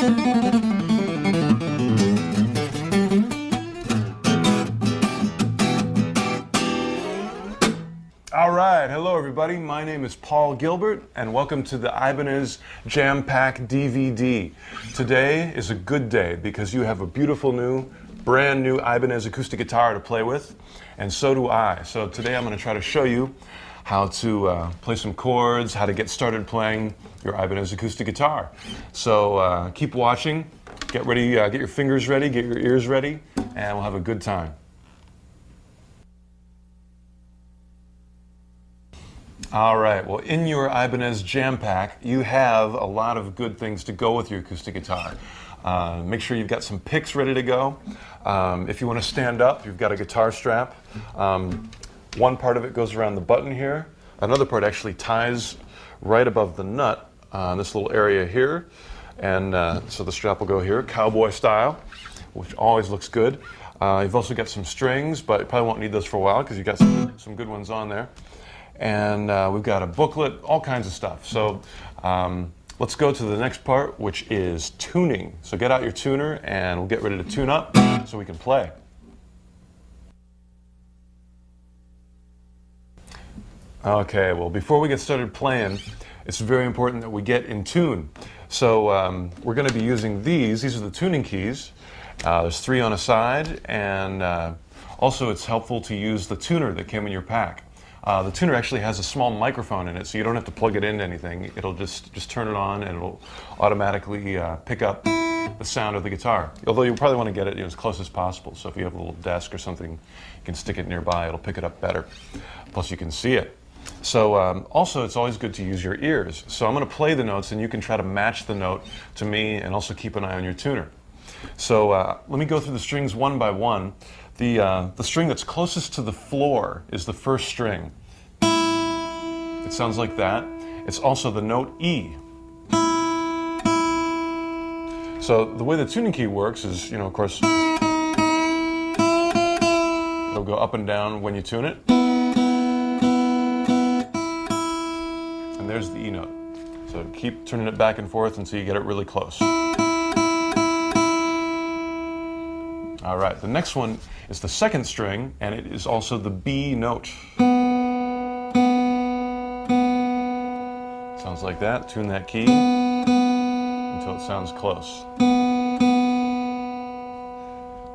All right, hello everybody. My name is Paul Gilbert, and welcome to the Ibanez Jam Pack DVD. Today is a good day because you have a beautiful brand new Ibanez acoustic guitar to play with, and so do I. So today I'm going to try to show you how to play some chords, how to get started playing your Ibanez acoustic guitar. So keep watching, get ready, get your fingers ready, get your ears ready, and we'll have a good time. All right, well, in your Ibanez Jam Pack, you have a lot of good things to go with your acoustic guitar. Make sure you've got some picks ready to go. If you want to stand up, you've got a guitar strap. One part of it goes around the button here. Another part actually ties right above the nut, this little area here. And so the strap will go here, cowboy style, which always looks good. You've also got some strings, but you probably won't need those for a while because you've got some good ones on there. And we've got a booklet, all kinds of stuff. So let's go to the next part, which is tuning. So get out your tuner and we'll get ready to tune up so we can play. Okay, well, before we get started playing, it's very important that we get in tune. So we're going to be using these are the tuning keys. There's 3 on a side, and also it's helpful to use the tuner that came in your pack. The tuner actually has a small microphone in it, so you don't have to plug it into anything. It'll just turn it on, and it'll automatically pick up the sound of the guitar. Although you probably want to get it as close as possible. So if you have a little desk or something, you can stick it nearby. It'll pick it up better. Plus, you can see it. So also, it's always good to use your ears. So I'm going to play the notes, and you can try to match the note to me, and also keep an eye on your tuner. So let me go through the strings one by one. The string that's closest to the floor is the first string. It sounds like that. It's also the note E. So the way the tuning key works is, of course, it'll go up and down when you tune it. And there's the E note. So keep turning it back and forth until you get it really close. All right, the next one is the second string, and it is also the B note. Sounds like that. Tune that key until it sounds close.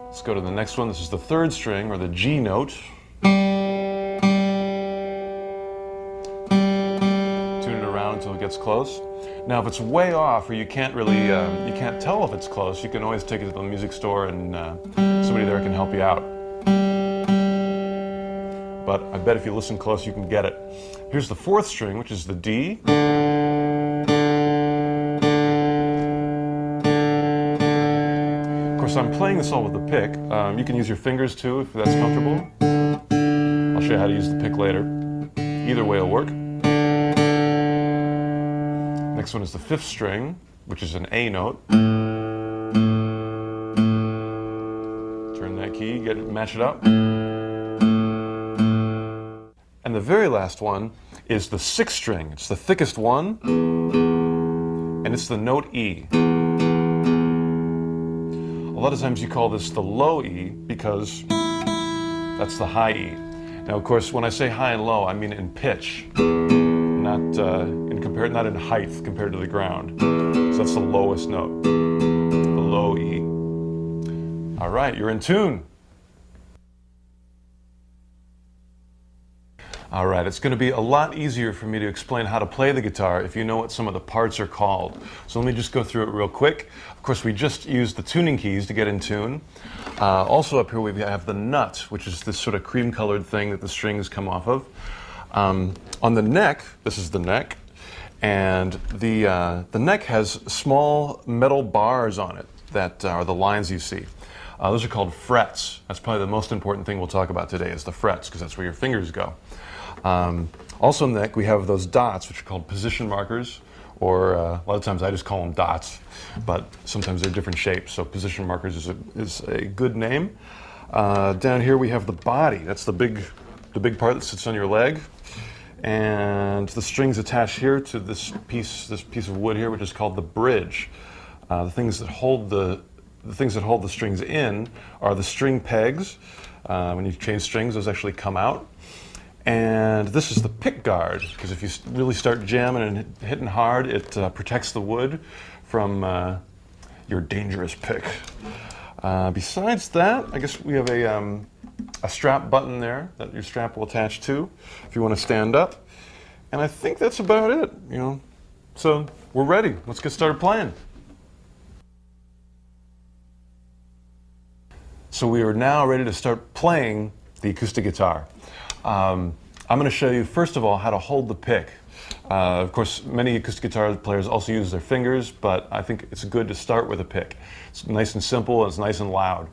Let's go to the next one. This is the third string, or the G note. Tune it around until it gets close. Now, if it's way off, or you can't really, you can't tell if it's close, you can always take it to the music store, and somebody there can help you out. But I bet if you listen close, you can get it. Here's the fourth string, which is the D. Of course, I'm playing this all with the pick. You can use your fingers too, if that's comfortable. I'll show you how to use the pick later. Either way will work. Next one is the fifth string, which is an A note. Turn that key, match it up. And the very last one is the sixth string. It's the thickest one, and it's the note E. A lot of times you call this the low E because that's the high E. Now, of course, when I say high and low, I mean in pitch, not in height compared to the ground. So that's the lowest note, the low E. All right, you're in tune. All right, it's going to be a lot easier for me to explain how to play the guitar if you know what some of the parts are called. So let me just go through it real quick. Of course, we just used the tuning keys to get in tune. Also up here we have the nut, which is this sort of cream-colored thing that the strings come off of. On the neck, this is the neck, and the neck has small metal bars on it that are the lines you see. Those are called frets. That's probably the most important thing we'll talk about today is the frets, because that's where your fingers go. Also in the neck we have those dots, which are called position markers, or a lot of times I just call them dots, but sometimes they're different shapes, so position markers is a good name. Down here we have the body. That's the big part that sits on your leg, and the strings attached here to this piece of wood here, which is called the bridge. The things that hold the strings in are the string pegs. When you change strings, those actually come out. And this is the pick guard, because if you really start jamming and hitting hard, it protects the wood from your dangerous pick. Besides that, I guess we have a strap button there that your strap will attach to if you want to stand up. And I think that's about it, So we're ready. Let's get started playing. So we are now ready to start playing the acoustic guitar. I'm going to show you, first of all, how to hold the pick. Of course, many acoustic guitar players also use their fingers, but I think it's good to start with a pick. It's nice and simple, and it's nice and loud.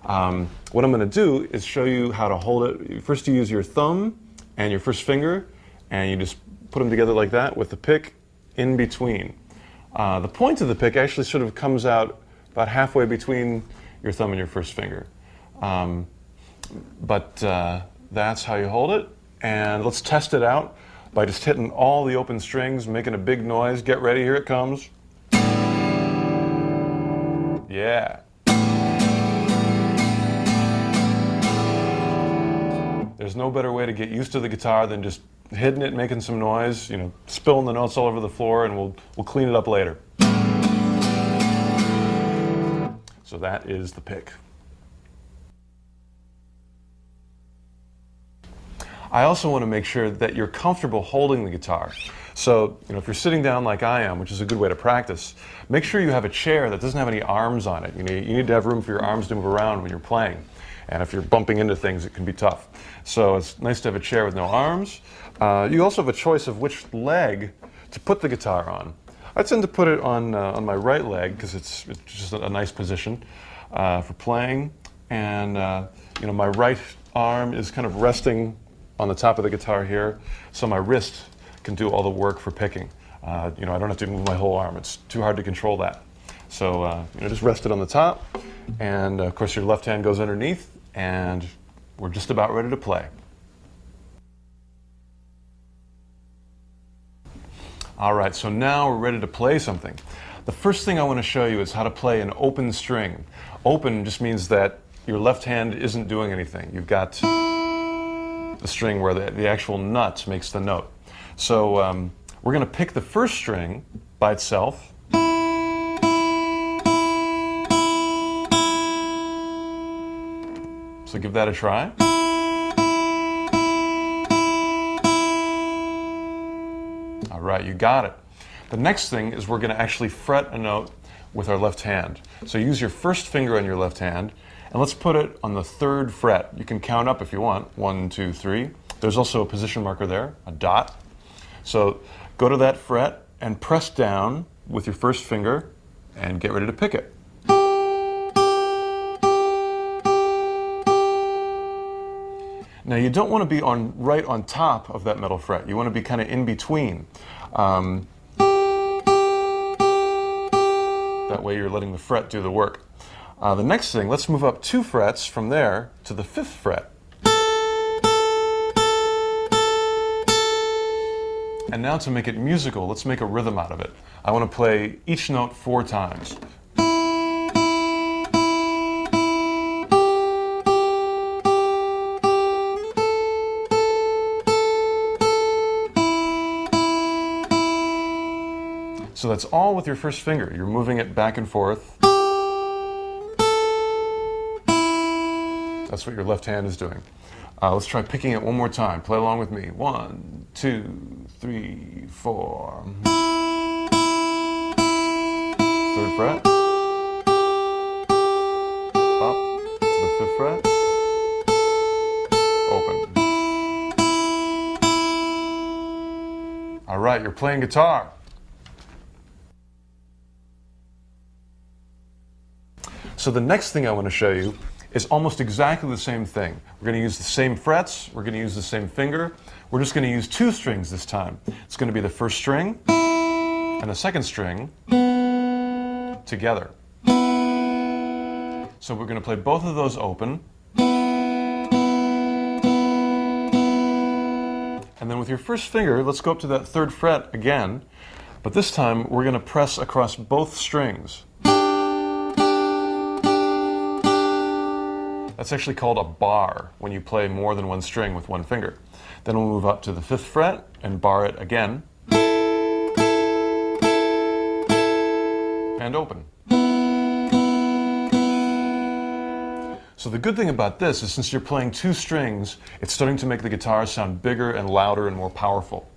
What I'm going to do is show you how to hold it. First, you use your thumb and your first finger, and you just put them together like that with the pick in between. The point of the pick actually sort of comes out about halfway between your thumb and your first finger. But that's how you hold it. And let's test it out by just hitting all the open strings, making a big noise. Get ready, here it comes. Yeah. There's no better way to get used to the guitar than just hitting it, making some noise, spilling the notes all over the floor, and we'll clean it up later. So that is the pick. I also want to make sure that you're comfortable holding the guitar. So, if you're sitting down like I am, which is a good way to practice, make sure you have a chair that doesn't have any arms on it. You need to have room for your arms to move around when you're playing. And if you're bumping into things, it can be tough. So it's nice to have a chair with no arms. You also have a choice of which leg to put the guitar on. I tend to put it on my right leg because it's just a nice position for playing. And my right arm is kind of resting on the top of the guitar here, so my wrist can do all the work for picking. I don't have to move my whole arm. It's too hard to control that. So just rest it on the top, and of course your left hand goes underneath, and we're just about ready to play. All right, so now we're ready to play something. The first thing I want to show you is how to play an open string. Open just means that your left hand isn't doing anything. You've got the string where the actual nut makes the note. So we're going to pick the first string by itself. So give that a try. All right, you got it. The next thing is we're going to actually fret a note with our left hand. So use your first finger on your left hand, and let's put it on the 3rd fret. You can count up if you want. 1, 2, 3. There's also a position marker there, a dot. So go to that fret and press down with your first finger and get ready to pick it. Now you don't want to be right on top of that middle fret. You want to be kind of in between. That way you're letting the fret do the work. The next thing, let's move up 2 frets from there to the 5th fret. And now to make it musical, let's make a rhythm out of it. I want to play each note 4 times. So that's all with your first finger. You're moving it back and forth. That's what your left hand is doing. Let's try picking it one more time. Play along with me. 1, 2, 3, 4. 3rd fret. Up to the 5th fret. Open. All right, you're playing guitar. So the next thing I want to show you is almost exactly the same thing. We're going to use the same frets, we're going to use the same finger, we're just going to use 2 strings this time. It's going to be the first string and the second string together. So we're going to play both of those open. And then with your first finger, let's go up to that 3rd fret again, but this time we're going to press across both strings. That's actually called a bar when you play more than one string with one finger. Then we'll move up to the 5th fret and bar it again. And open. So the good thing about this is since you're playing 2 strings, it's starting to make the guitar sound bigger and louder and more powerful.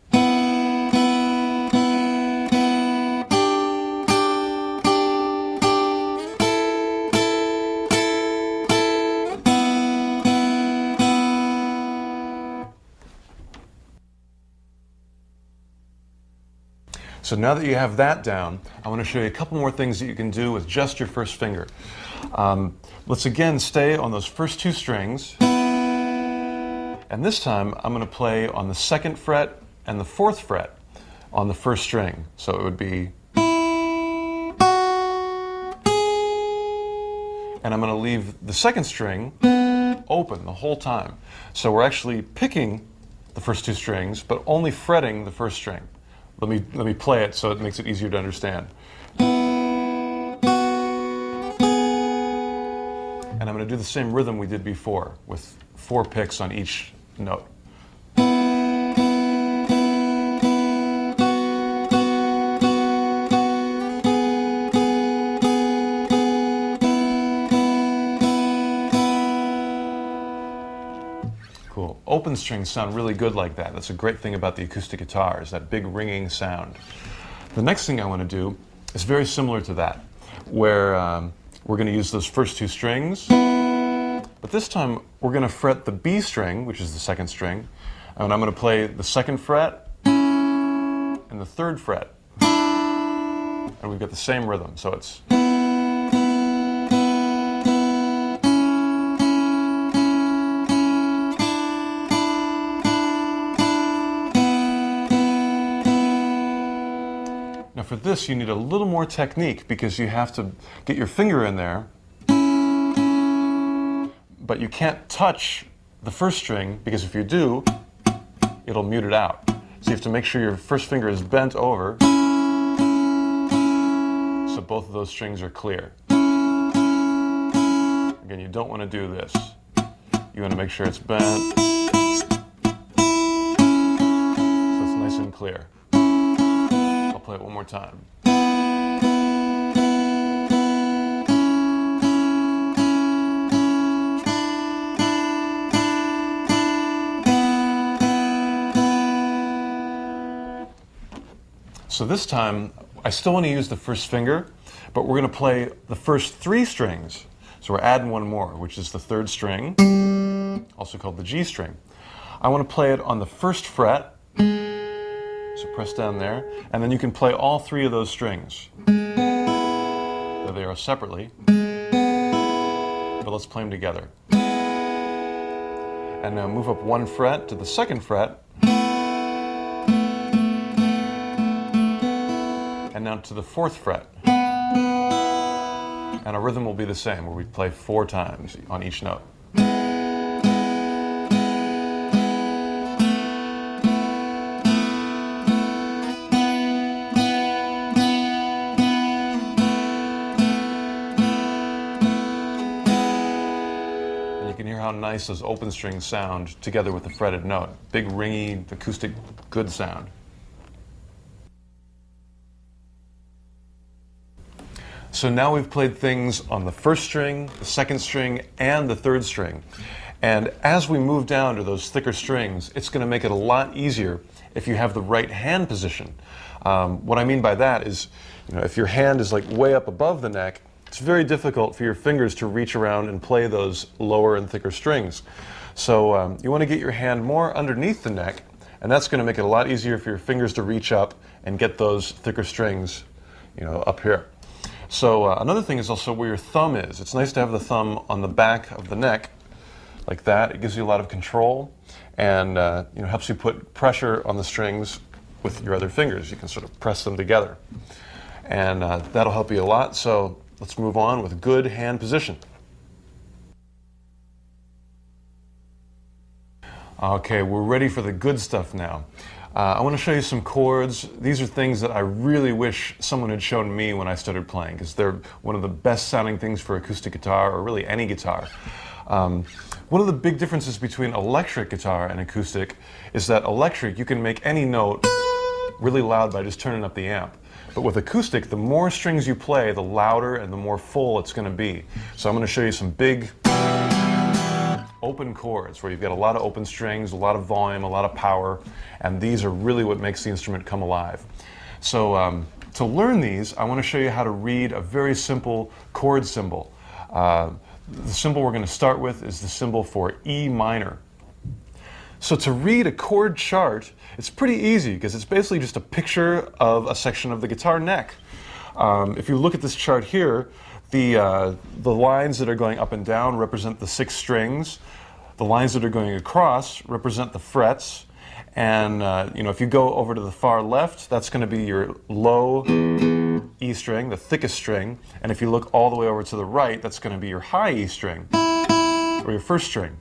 So now that you have that down, I want to show you a couple more things that you can do with just your first finger. Let's again stay on those first 2 strings. And this time I'm going to play on the 2nd fret and the 4th fret on the first string. So it would be... And I'm going to leave the 2nd string open the whole time. So we're actually picking the first 2 strings, but only fretting the first string. Let me play it so it makes it easier to understand. And I'm going to do the same rhythm we did before, with 4 picks on each note. Cool. Open strings sound really good like that. That's a great thing about the acoustic guitar, is that big ringing sound. The next thing I want to do is very similar to that, where we're going to use those first 2 strings, but this time we're going to fret the B string, which is the 2nd string, and I'm going to play the 2nd fret and the 3rd fret, and we've got the same rhythm, so it's... Now for this you need a little more technique because you have to get your finger in there, but you can't touch the first string because if you do, it'll mute it out. So you have to make sure your first finger is bent over so both of those strings are clear. Again, you don't want to do this. You want to make sure it's bent so it's nice and clear. I'll play it one more time. So this time, I still want to use the first finger, but we're going to play the first 3 strings. So we're adding one more, which is the 3rd string, also called the G string. I want to play it on the 1st fret, so press down there, and then you can play all 3 of those strings. There they are separately, but let's play them together. And now move up 1 fret to the 2nd fret, and now to the 4th fret. And our rhythm will be the same, where we play 4 times on each note. And you can hear how nice those open strings sound together with the fretted note. Big, ringy, acoustic, good sound. So now we've played things on the 1st string, the 2nd string, and the 3rd string. And as we move down to those thicker strings, it's going to make it a lot easier if you have the right hand position. What I mean by that is, if your hand is like way up above the neck, it's very difficult for your fingers to reach around and play those lower and thicker strings. So you want to get your hand more underneath the neck, and that's going to make it a lot easier for your fingers to reach up and get those thicker strings, up here. So another thing is also where your thumb is. It's nice to have the thumb on the back of the neck, like that. It gives you a lot of control and helps you put pressure on the strings with your other fingers. You can sort of press them together. And that'll help you a lot. So let's move on with good hand position. Okay, we're ready for the good stuff now. I want to show you some chords. These are things that I really wish someone had shown me when I started playing, because they're one of the best sounding things for acoustic guitar, or really any guitar. One of the big differences between electric guitar and acoustic is that electric, you can make any note really loud by just turning up the amp. But with acoustic, the more strings you play, the louder and the more full it's going to be. So I'm going to show you some big open chords where you've got a lot of open strings, a lot of volume, a lot of power, and these are really what makes the instrument come alive. So to learn these, I want to show you how to read a very simple chord symbol. The symbol we're going to start with is the symbol for E minor. So to read a chord chart, it's pretty easy because it's basically just a picture of a section of the guitar neck. If you look at this chart here, the lines that are going up and down represent the 6 strings. The lines that are going across represent the frets. And if you go over to the far left, that's going to be your low E string, the thickest string. And if you look all the way over to the right, that's going to be your high E string, or your first string.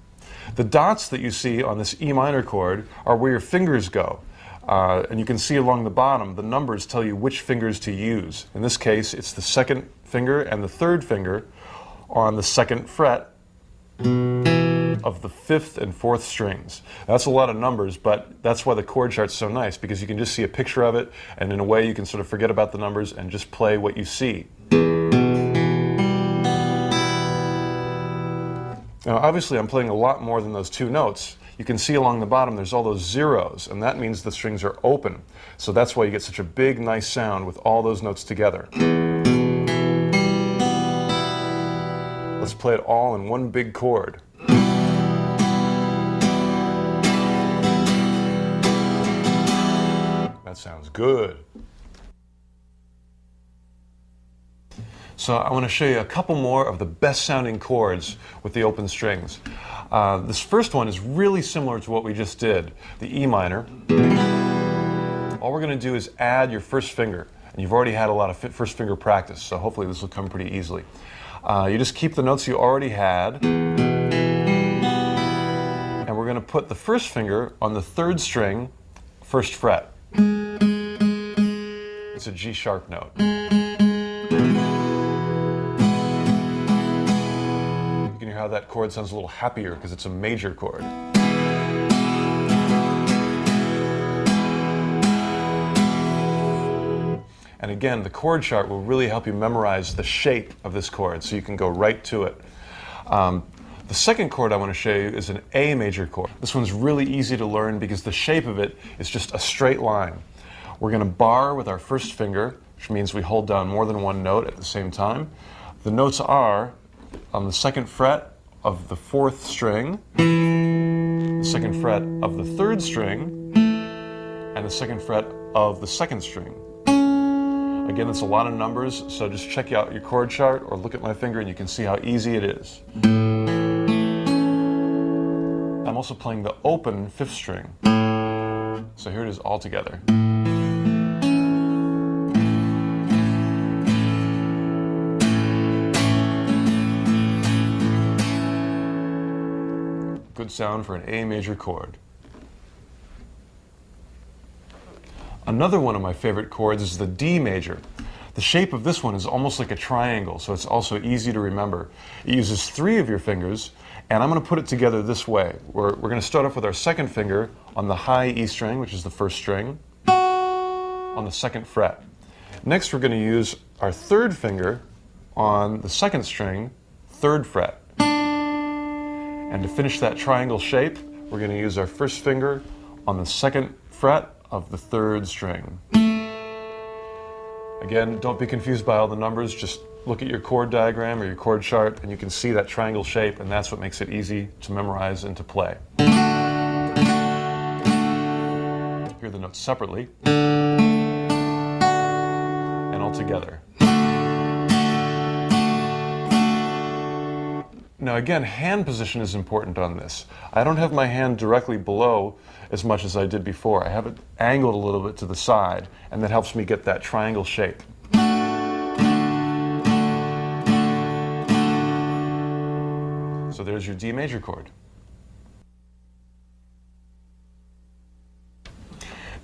The dots that you see on this E minor chord are where your fingers go. And you can see along the bottom, the numbers tell you which fingers to use. In this case, it's the 2nd finger and the 3rd finger on the 2nd fret of the 5th and 4th strings. That's a lot of numbers, but that's why the chord chart's so nice, because you can just see a picture of it, and in a way you can sort of forget about the numbers and just play what you see. Now obviously I'm playing a lot more than those 2 notes. You can see along the bottom there's all those zeros, and that means the strings are open. So that's why you get such a big, nice sound with all those notes together. Let's play it all in one big chord. That sounds good. So I want to show you a couple more of the best sounding chords with the open strings. This first one is really similar to what we just did, the E minor. All we're going to do is add your first finger, and you've already had a lot of first finger practice, so hopefully this will come pretty easily. You just keep the notes you already had, and we're going to put the first finger on the 3rd string, 1st fret. It's a G sharp note. You can hear how that chord sounds a little happier because it's a major chord. And again, the chord chart will really help you memorize the shape of this chord, so you can go right to it. The second chord I want to show you is an A major chord. This one's really easy to learn because the shape of it is just a straight line. We're going to bar with our first finger, which means we hold down more than one note at the same time. The notes are on the 2nd fret of the 4th string, the 2nd fret of the 3rd string, and the 2nd fret of the 2nd string. Again, that's a lot of numbers, so just check out your chord chart or look at my finger and you can see how easy it is. I'm also playing the open 5th string. So here it is all together. Good sound for an A major chord. Another one of my favorite chords is the D major. The shape of this one is almost like a triangle, so it's also easy to remember. It uses 3 of your fingers, and I'm going to put it together this way. We're going to start off with our 2nd finger on the high E string, which is the 1st string, on the 2nd fret. Next, we're going to use our 3rd finger on the 2nd string, 3rd fret. And to finish that triangle shape, we're going to use our 1st finger on the 2nd fret of the 3rd string. Again, don't be confused by all the numbers, just look at your chord diagram or your chord chart and you can see that triangle shape, and that's what makes it easy to memorize and to play. Hear the notes separately and all together. Now again, hand position is important on this. I don't have my hand directly below as much as I did before. I have it angled a little bit to the side, and that helps me get that triangle shape. So there's your D major chord.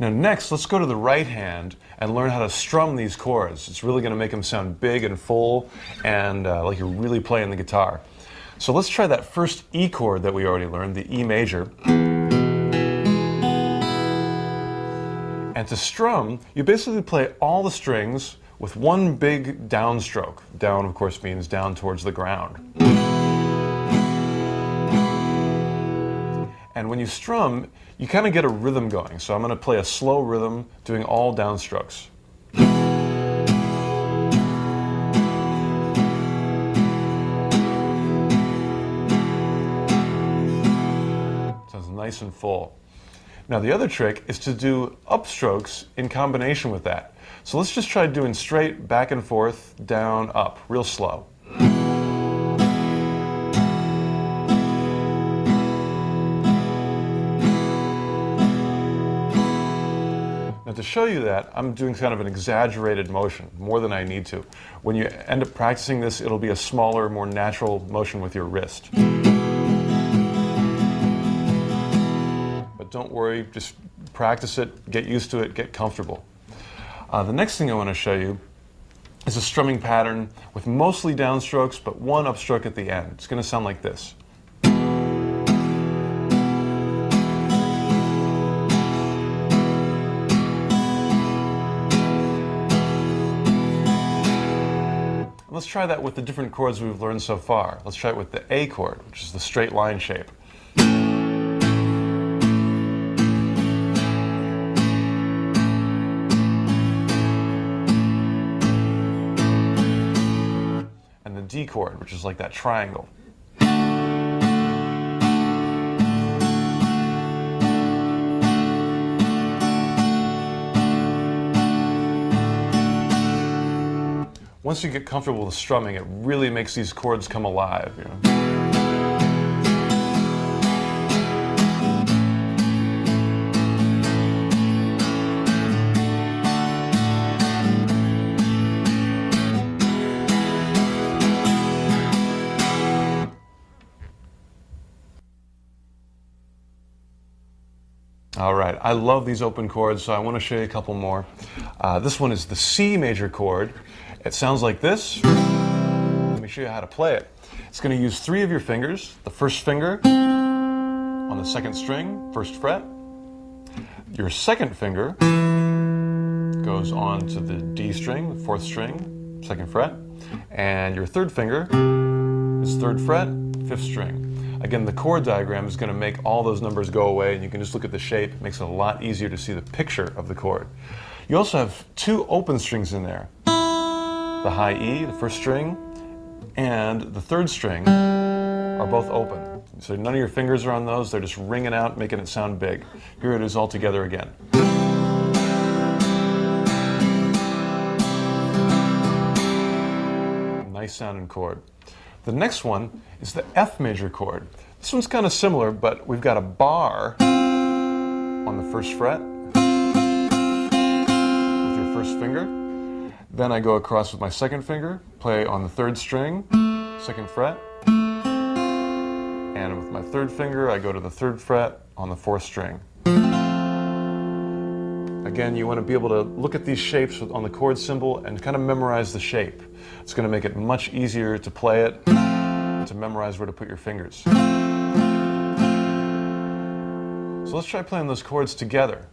Now next, let's go to the right hand and learn how to strum these chords. It's really going to make them sound big and full and like you're really playing the guitar. So let's try that first E chord that we already learned, the E major. And to strum, you basically play all the strings with one big downstroke. Down, of course, means down towards the ground. And when you strum, you kind of get a rhythm going. So I'm going to play a slow rhythm doing all downstrokes. Sounds nice and full. Now the other trick is to do upstrokes in combination with that. So let's just try doing straight back and forth, down, up, real slow. Now to show you that, I'm doing kind of an exaggerated motion, more than I need to. When you end up practicing this, it'll be a smaller, more natural motion with your wrist. But don't worry, just practice it, get used to it, get comfortable. The next thing I want to show you is a strumming pattern with mostly downstrokes, but one upstroke at the end. It's going to sound like this. Let's try that with the different chords we've learned so far. Let's try it with the A chord, which is the straight line shape. And the D chord, which is like that triangle. Once you get comfortable with strumming, it really makes these chords come alive, you know? All right, I love these open chords, so I want to show you a couple more. This one is the C major chord. It sounds like this. Let me show you how to play it. It's going to use 3 of your fingers. The first finger on the second string, first fret. Your second finger goes on to the D string, the 4th string, 2nd fret. And your third finger is 3rd fret, 5th string. Again, the chord diagram is going to make all those numbers go away, and you can just look at the shape. It makes it a lot easier to see the picture of the chord. You also have 2 open strings in there. The high E, the 1st string, and the 3rd string are both open. So none of your fingers are on those, they're just ringing out, making it sound big. Here it is all together again. Nice sounding chord. The next one is the F major chord. This one's kind of similar, but we've got a bar on the 1st fret with your 1st finger. Then I go across with my 2nd finger, play on the 3rd string, 2nd fret. And with my 3rd finger, I go to the 3rd fret on the 4th string. Again, you want to be able to look at these shapes on the chord symbol and kind of memorize the shape. It's going to make it much easier to play it, to memorize where to put your fingers. So let's try playing those chords together.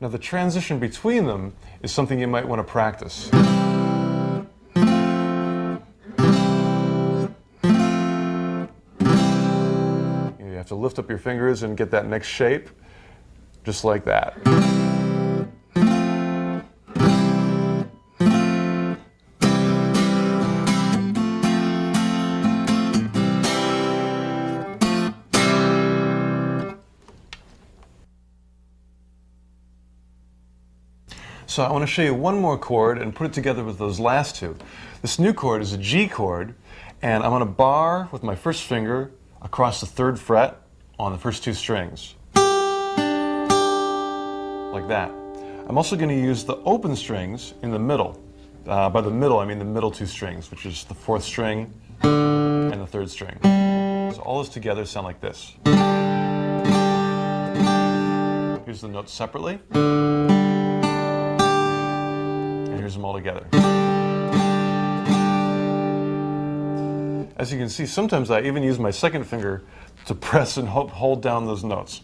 Now the transition between them is something you might want to practice. You have to lift up your fingers and get that next shape, just like that. So I want to show you one more chord and put it together with those last 2. This new chord is a G chord, and I'm on a bar with my 1st finger across the 3rd fret on the first 2 strings. Like like that. I'm also going to use the open strings in the middle. By the middle, I mean the middle two strings, which is the fourth string and the third string. So all those together sound like this. Here's the notes separately. And here's them all together. As you can see, sometimes I even use my second finger to press and hold down those notes.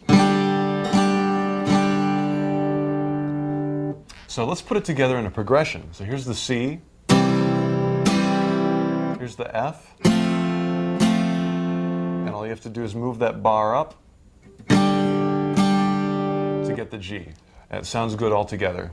So let's put it together in a progression. So here's the C, here's the F, and all you have to do is move that bar up to get the G. And it sounds good all together.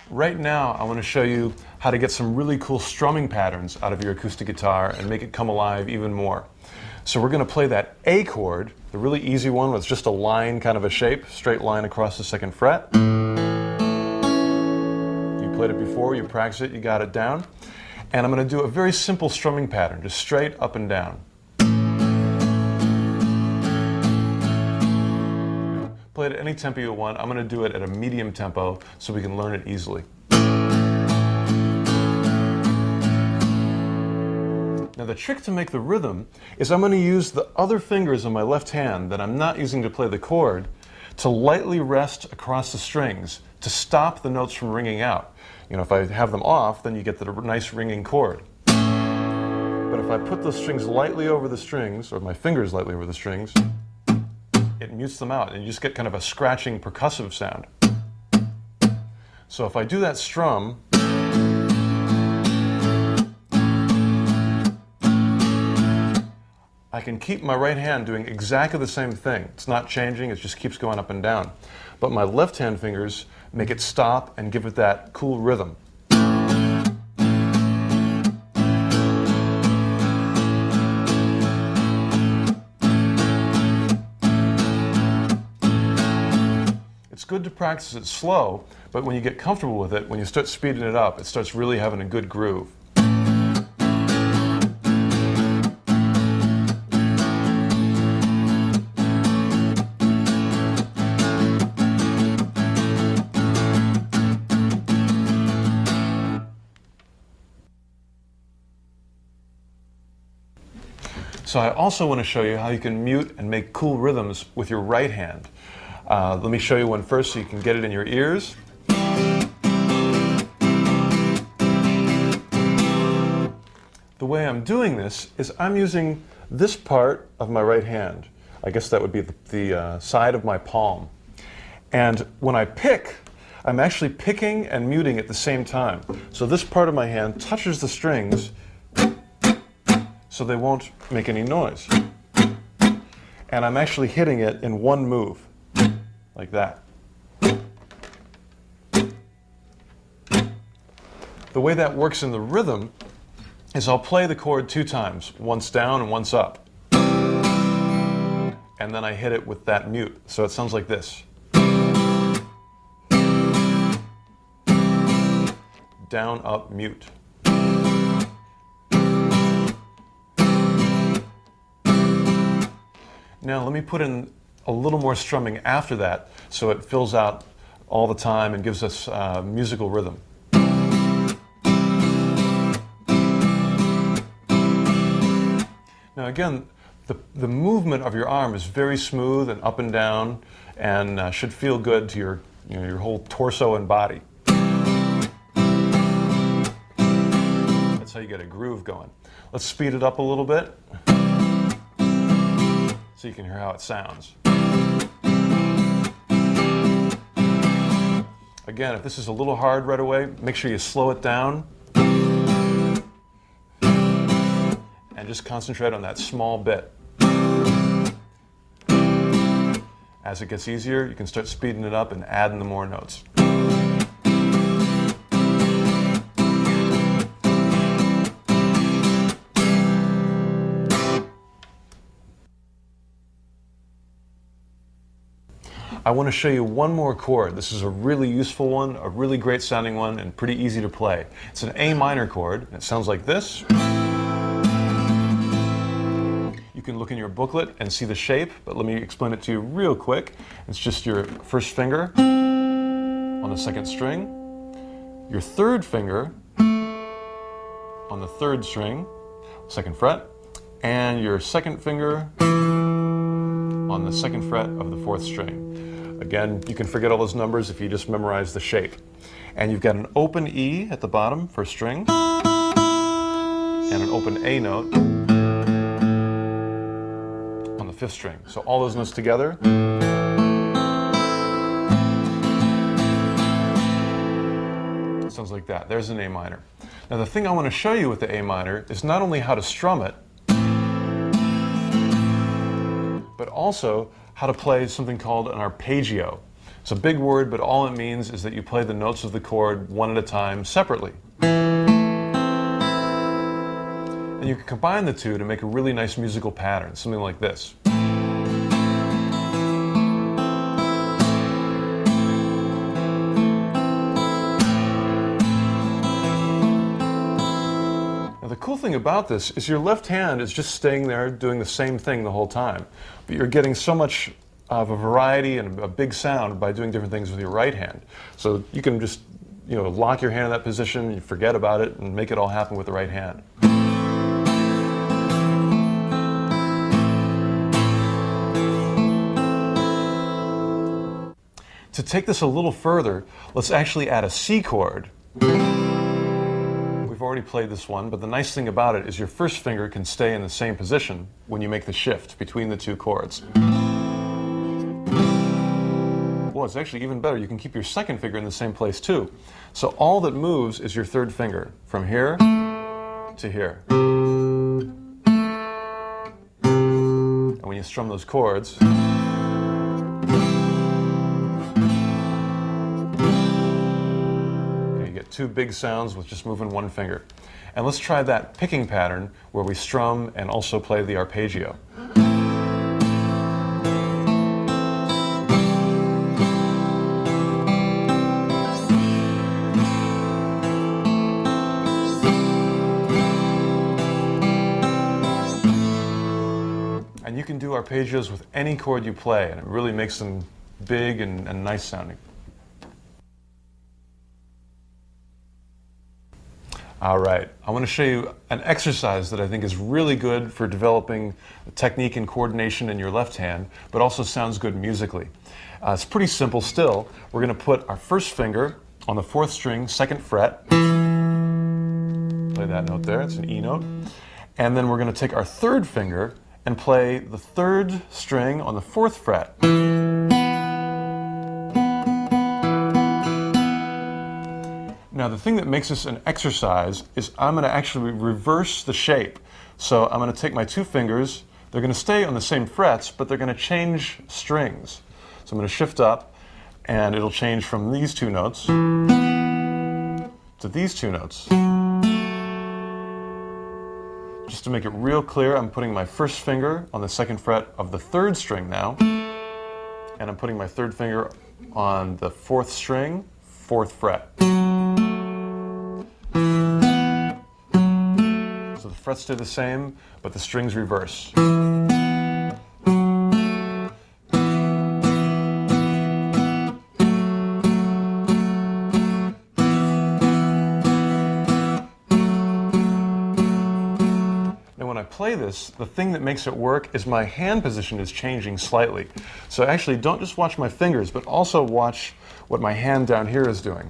Right now, I want to show you how to get some really cool strumming patterns out of your acoustic guitar and make it come alive even more. So we're going to play that A chord, the really easy one with just a line, kind of a shape, straight line across the second fret. You played it before, you practice it, you got it down. And I'm going to do a very simple strumming pattern, just straight up and down. Play it at any tempo you want. I'm going to do it at a medium tempo so we can learn it easily. Now the trick to make the rhythm is I'm going to use the other fingers on my left hand that I'm not using to play the chord to lightly rest across the strings to stop the notes from ringing out. You know, if I have them off, then you get the nice ringing chord. But if I put those strings lightly over the strings, or my fingers lightly over the strings, it mutes them out, and you just get kind of a scratching percussive sound. So if I do that strum, I can keep my right hand doing exactly the same thing. It's not changing, it just keeps going up and down. But my left hand fingers make it stop and give it that cool rhythm. It's good to practice it slow, but when you get comfortable with it, when you start speeding it up, it starts really having a good groove. So I also want to show you how you can mute and make cool rhythms with your right hand. Let me show you one first so you can get it in your ears. The way I'm doing this is I'm using this part of my right hand. I guess that would be the side of my palm. And when I pick, I'm actually picking and muting at the same time. So this part of my hand touches the strings so they won't make any noise. And I'm actually hitting it in one move, like that. The way that works in the rhythm is I'll play the chord 2 times, once down and once up. And then I hit it with that mute. So it sounds like this. Down, up, mute. Now let me put in a little more strumming after that so it fills out all the time and gives us musical rhythm. Now again, the movement of your arm is very smooth and up and down and should feel good to your whole torso and body. That's how you get a groove going. Let's speed it up a little bit so you can hear how it sounds. Again, if this is a little hard right away, make sure you slow it down and and just concentrate on that small bit. As it gets easier, you can start speeding it up and adding the more notes. I want to show you one more chord. This is a really useful one, a really great sounding one, and pretty easy to play. It's an A minor chord, and it sounds like this. You can look in your booklet and see the shape, but let me explain it to you real quick. It's just your first finger on the second string, your third finger on the third string, second fret, and your second finger on the second fret of the fourth string. Again, you can forget all those numbers if you just memorize the shape. And you've got an open E at the bottom, first string, and an open A note on the fifth string. So all those notes together. Sounds like that. There's an A minor. Now the thing I want to show you with the A minor is not only how to strum it, but also how to play something called an arpeggio. It's a big word, but all it means is that you play the notes of the chord one at a time separately. And you can combine the two to make a really nice musical pattern, something like this. Now the cool thing about this is your left hand is just staying there doing the same thing the whole time. But you're getting so much of a variety and a big sound by doing different things with your right hand. So you can just, lock your hand in that position, you forget about it, and make it all happen with the right hand. To take this a little further, let's actually add a C chord. We've already played this one, but the nice thing about it is your first finger can stay in the same position when you make the shift between the two chords. Well, it's actually even better. You can keep your second finger in the same place too. So all that moves is your third finger from here to here. And when you strum those chords, two big sounds with just moving one finger. And let's try that picking pattern where we strum and also play the arpeggio. And you can do arpeggios with any chord you play, and it really makes them big and nice sounding. All right, I want to show you an exercise that I think is really good for developing technique and coordination in your left hand, but also sounds good musically. It's pretty simple still. We're going to put our first finger on the fourth string, second fret. Play that note there, it's an E note. And then we're going to take our third finger and play the third string on the fourth fret. Now the thing that makes this an exercise is I'm going to actually reverse the shape. So I'm going to take my two fingers, they're going to stay on the same frets, but they're going to change strings. So I'm going to shift up, and it'll change from these two notes to these two notes. Just to make it real clear, I'm putting my first finger on the second fret of the third string now, and I'm putting my third finger on the fourth string, fourth fret. So the frets stay the same, but the strings reverse. When I play this, the thing that makes it work is my hand position is changing slightly. So actually don't just watch my fingers, but also watch what my hand down here is doing.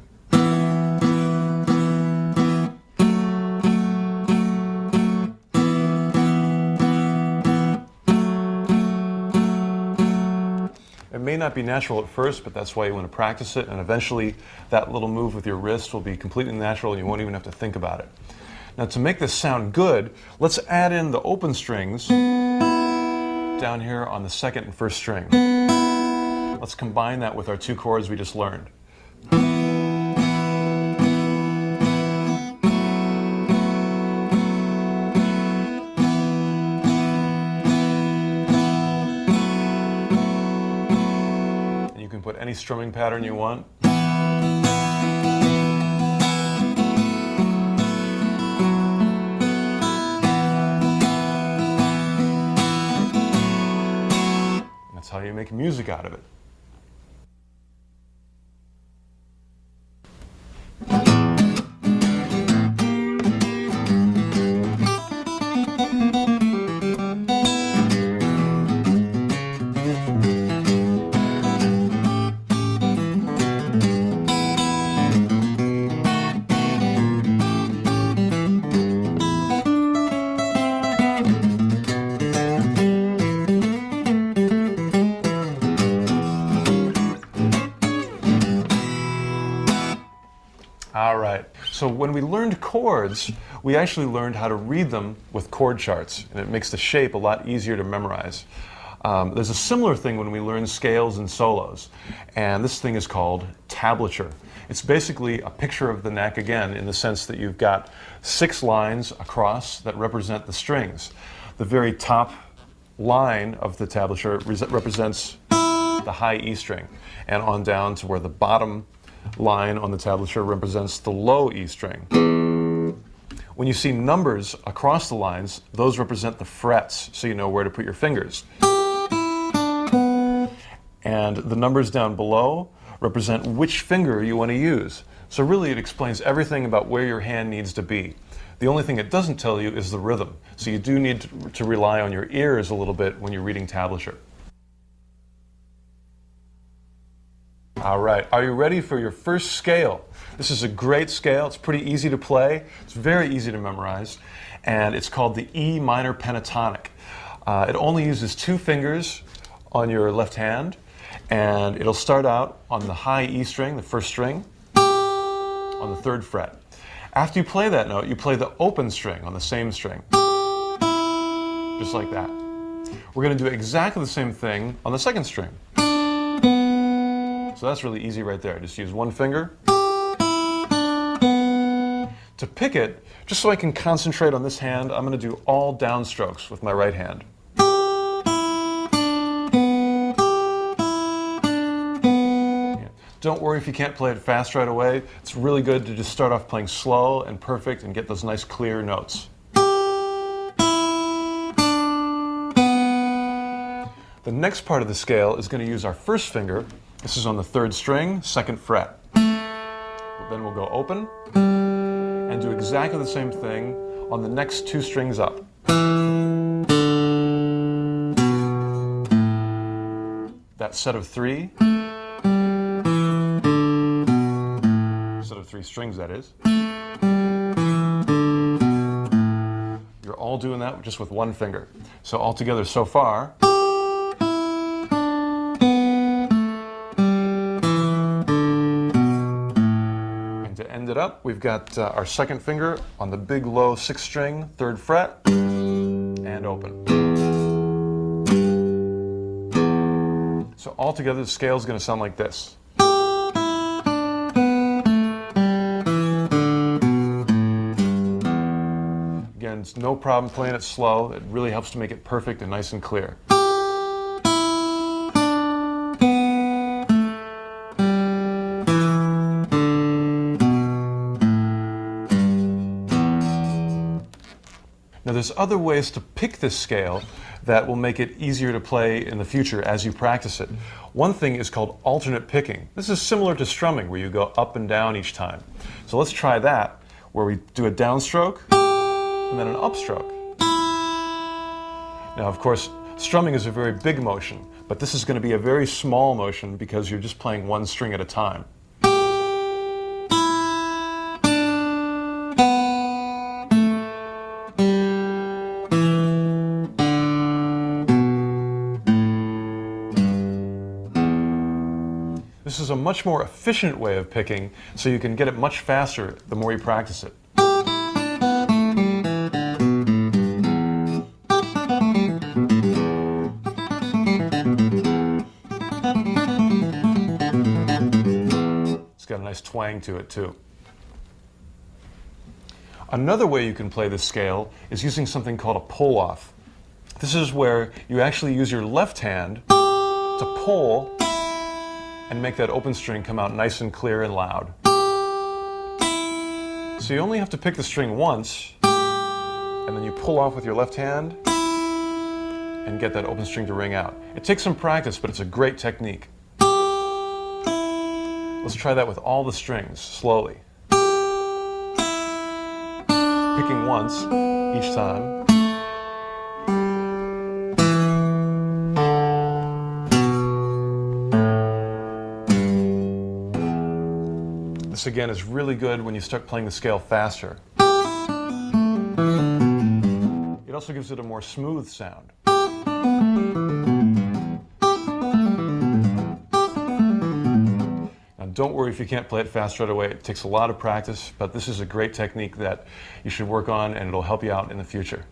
It may not be natural at first, but that's why you want to practice it, and eventually that little move with your wrist will be completely natural and you won't even have to think about it. Now to make this sound good, let's add in the open strings down here on the second and first string. Let's combine that with our two chords we just learned. And you can put any strumming pattern you want. That's how you make music out of it. All right, so when we learned chords, we actually learned how to read them with chord charts, and it makes the shape a lot easier to memorize. There's a similar thing when we learn scales and solos, and this thing is called tablature. It's basically a picture of the neck again, in the sense that you've got 6 lines across that represent the strings. The very top line of the tablature represents the high E string, and on down to where the bottom line on the tablature represents the low E string. When you see numbers across the lines, those represent the frets, so you know where to put your fingers. And the numbers down below represent which finger you want to use. So really it explains everything about where your hand needs to be. The only thing it doesn't tell you is the rhythm. So you do need to rely on your ears a little bit when you're reading tablature. All right, are you ready for your first scale? This is a great scale. It's pretty easy to play. It's very easy to memorize. And it's called the E minor pentatonic. It only uses 2 fingers on your left hand. And it'll start out on the high E string, the first string, on the 3rd fret. After you play that note, you play the open string on the same string. Just like that. We're going to do exactly the same thing on the 2nd string. So that's really easy right there. Just use 1 finger. To pick it, just so I can concentrate on this hand, I'm going to do all downstrokes with my right hand. Yeah. Don't worry if you can't play it fast right away. It's really good to just start off playing slow and perfect and get those nice clear notes. The next part of the scale is going to use our first finger. This is on the 3rd string, 2nd fret. Then we'll go open and do exactly the same thing on the next 2 strings up. That set of 3. Set of 3 strings, that is. You're all doing that just with 1 finger. So altogether so far, it up, we've got our 2nd finger on the big low 6th string, 3rd fret, and open. So altogether the scale is going to sound like this. Again, it's no problem playing it slow. It really helps to make it perfect and nice and clear. Now there's other ways to pick this scale that will make it easier to play in the future as you practice it. One thing is called alternate picking. This is similar to strumming, where you go up and down each time. So let's try that, where we do a downstroke and then an upstroke. Now of course, strumming is a very big motion, but this is going to be a very small motion because you're just playing 1 string at a time. This is a much more efficient way of picking, so you can get it much faster the more you practice it. nice twang to it too. Another way you can play this scale is using something called a pull-off. This is where you actually use your left hand to pull and make that open string come out nice and clear and loud. So you only have to pick the string once, and then you pull off with your left hand and get that open string to ring out. It takes some practice, but it's a great technique. Let's try that with all the strings, slowly. Picking once each time. This again is really good when you start playing the scale faster. It also gives it a more smooth sound. Now don't worry if you can't play it fast right away. It takes a lot of practice, but this is a great technique that you should work on, and it'll help you out in the future.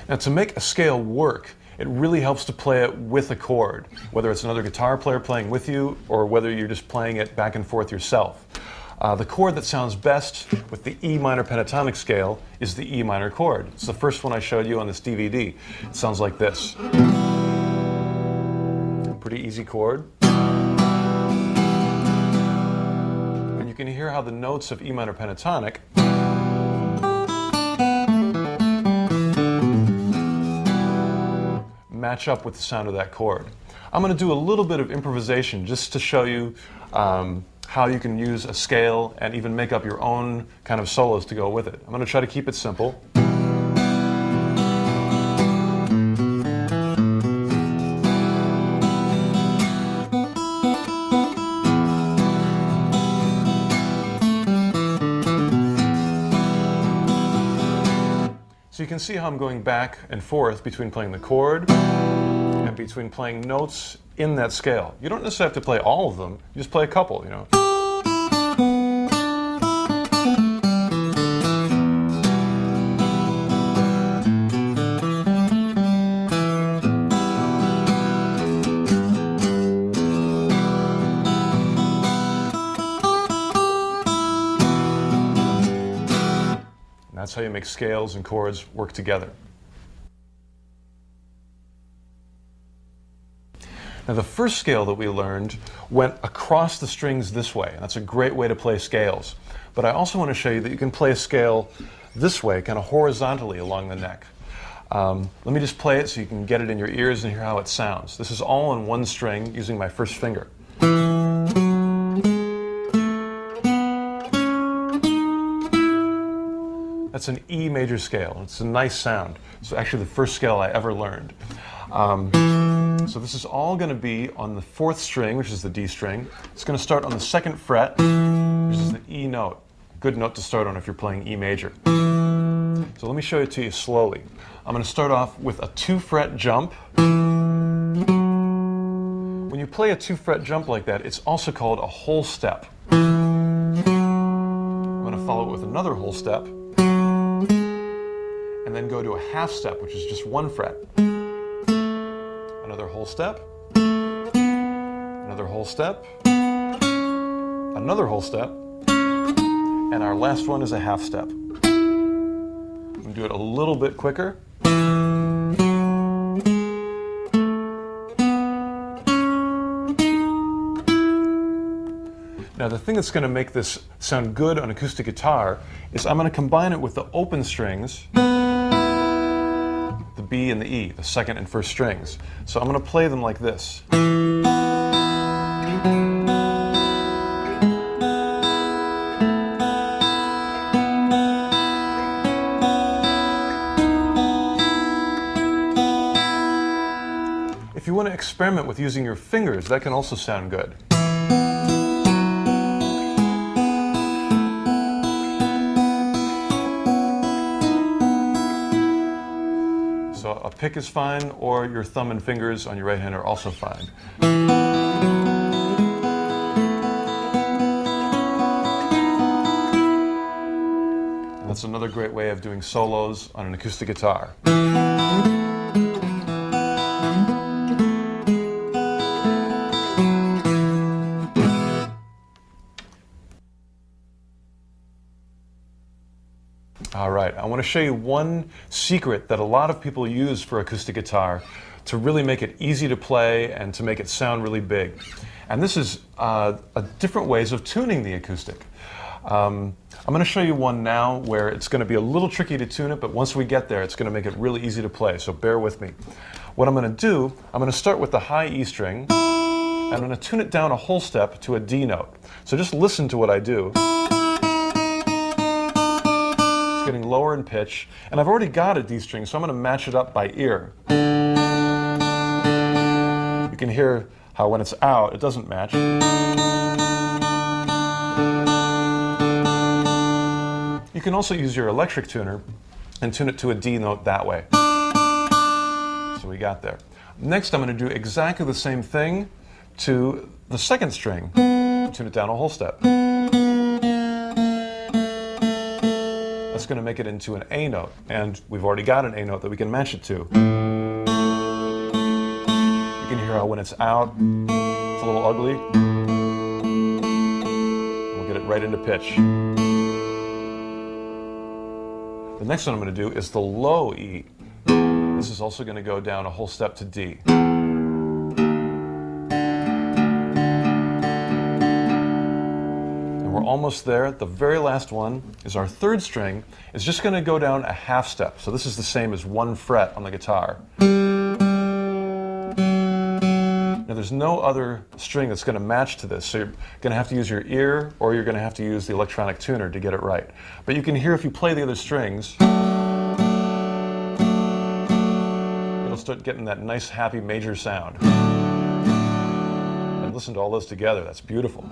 Now, to make a scale work, it really helps to play it with a chord, whether it's another guitar player playing with you or whether you're just playing it back and forth yourself. The chord that sounds best with the E minor pentatonic scale is the E minor chord. It's the first one I showed you on this DVD. It sounds like this. Pretty easy chord. And you can hear how the notes of E minor pentatonic match up with the sound of that chord. I'm going to do a little bit of improvisation just to show you how you can use a scale and even make up your own kind of solos to go with it. I'm going to try to keep it simple. So you can see how I'm going back and forth between playing the chord and between playing notes in that scale. You don't necessarily have to play all of them, you just play a couple, you know. That's how you make scales and chords work together. Now, the first scale that we learned went across the strings this way. That's a great way to play scales. But I also want to show you that you can play a scale this way, kind of horizontally along the neck. Let me just play it so you can get it in your ears and hear how it sounds. This is all on one string using my first finger. That's an E major scale. It's a nice sound. It's actually the first scale I ever learned. So this is all going to be on the fourth string, which is the D string. It's going to start on the second fret, which is the E note. Good note to start on if you're playing E major. So let me show it to you slowly. I'm going to start off with a 2-fret jump. When you play a 2-fret jump like that, it's also called a whole step. I'm going to follow it with another whole step, and then go to a half step, which is just 1 fret. Another whole step, another whole step, another whole step, and our last one is a half step. I'm going to do it a little bit quicker. Now, the thing that's going to make this sound good on acoustic guitar is I'm going to combine it with the open strings, the B and the E, the second and first strings. So I'm going to play them like this. If you want to experiment with using your fingers, that can also sound good. So a pick is fine, or your thumb and fingers on your right hand are also fine. And that's another great way of doing solos on an acoustic guitar. show you one secret that a lot of people use for acoustic guitar to really make it easy to play and to make it sound really big. And this is different ways of tuning the acoustic. I'm going to show you one now where it's going to be a little tricky to tune it, but once we get there, it's going to make it really easy to play, so bear with me. What I'm going to do, I'm going to start with the high E string, and I'm going to tune it down a whole step to a D note. So just listen to what I do. It's getting lower in pitch, and I've already got a D string, so I'm going to match it up by ear. You can hear how when it's out, it doesn't match. You can also use your electric tuner and tune it to a D note that way. So we got there. Next, I'm going to do exactly the same thing to the second string. Tune it down a whole step. That's going to make it into an A note, and we've already got an A note that we can match it to. You can hear how when it's out, it's a little ugly. We'll get it right into pitch. The next one I'm going to do is the low E. This is also going to go down a whole step to D. And we're almost there. The very last one is our third string. It's just going to go down a half step. So this is the same as 1 fret on the guitar. Now there's no other string that's going to match to this, so you're going to have to use your ear or you're going to have to use the electronic tuner to get it right. But you can hear if you play the other strings, it'll start getting that nice happy major sound. And listen to all those together, that's beautiful.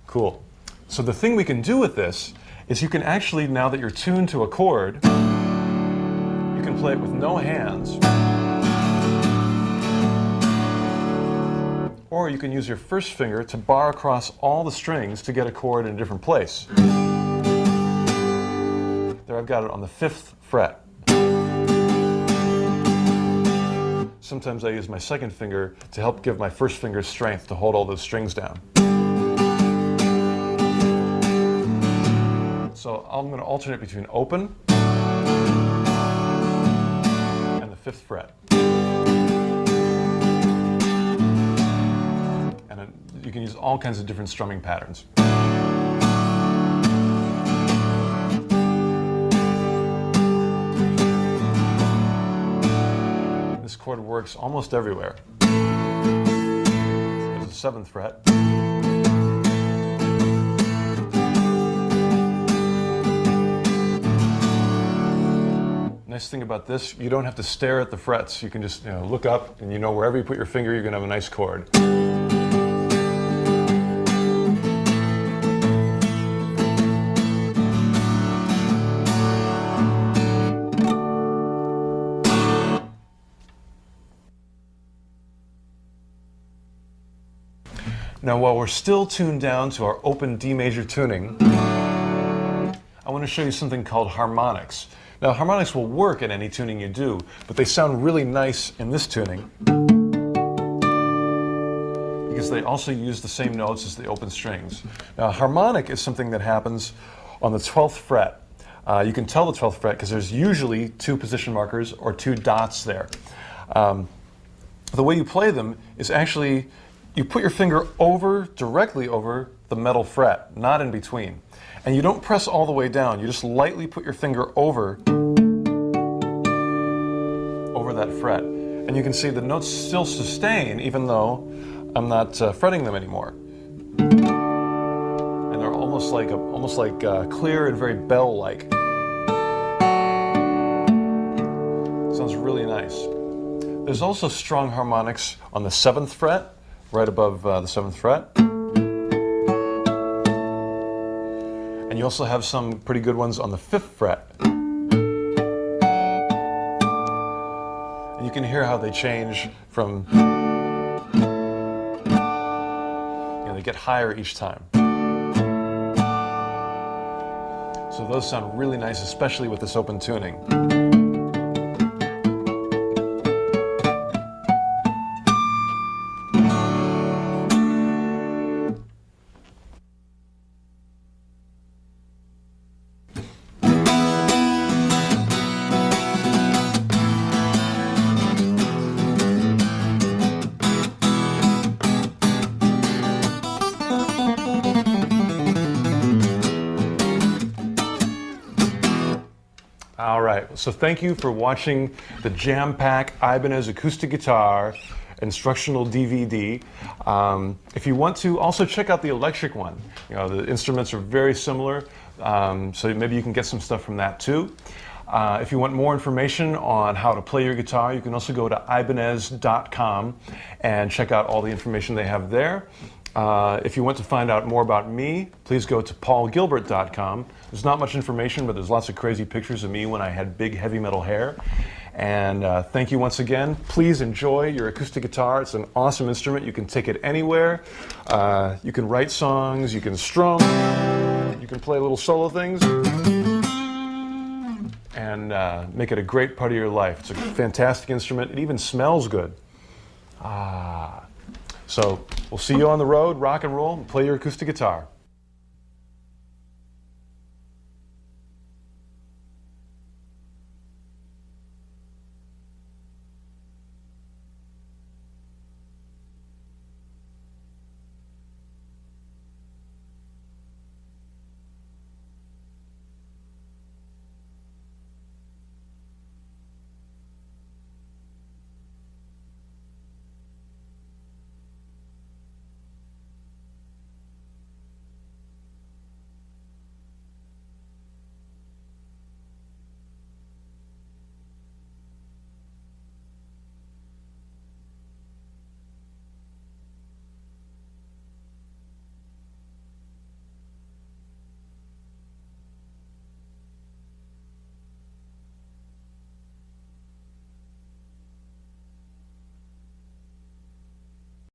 Cool. So the thing we can do with this is you can actually, now that you're tuned to a chord, you can play it with no hands, or you can use your first finger to bar across all the strings to get a chord in a different place. There, I've got it on the 5th fret. Sometimes I use my second finger to help give my first finger strength to hold all those strings down. So I'm going to alternate between open and the 5th fret. And you can use all kinds of different strumming patterns. This chord works almost everywhere. There's the 7th fret. Nice thing about this, you don't have to stare at the frets. You can just look up, and wherever you put your finger, you're going to have a nice chord. Now, while we're still tuned down to our open D major tuning, I want to show you something called harmonics. Now, harmonics will work in any tuning you do, but they sound really nice in this tuning because they also use the same notes as the open strings. Now, harmonic is something that happens on the 12th fret. You can tell the 12th fret because there's usually 2 position markers or 2 dots there. The way you play them is actually you put your finger directly over the metal fret, not in between. And you don't press all the way down, you just lightly put your finger over that fret. And you can see the notes still sustain even though I'm not fretting them anymore. And they're almost like clear and very bell-like. Sounds really nice. There's also strong harmonics on the 7th fret, right above the 7th fret. And you also have some pretty good ones on the 5th fret. And you can hear how they change from, they get higher each time. So those sound really nice, especially with this open tuning. All right, so thank you for watching the Jam Pack Ibanez acoustic guitar instructional DVD. If you want to, also check out the electric one. You know, the instruments are very similar, so maybe you can get some stuff from that too. If you want more information on how to play your guitar, you can also go to Ibanez.com and check out all the information they have there. If you want to find out more about me, please go to paulgilbert.com. There's not much information, but there's lots of crazy pictures of me when I had big heavy metal hair. And thank you once again. Please enjoy your acoustic guitar. It's an awesome instrument. You can take it anywhere. You can write songs, you can strum, you can play little solo things, and make it a great part of your life. It's a fantastic instrument. It even smells good. So we'll see you on the road, rock and roll, and play your acoustic guitar.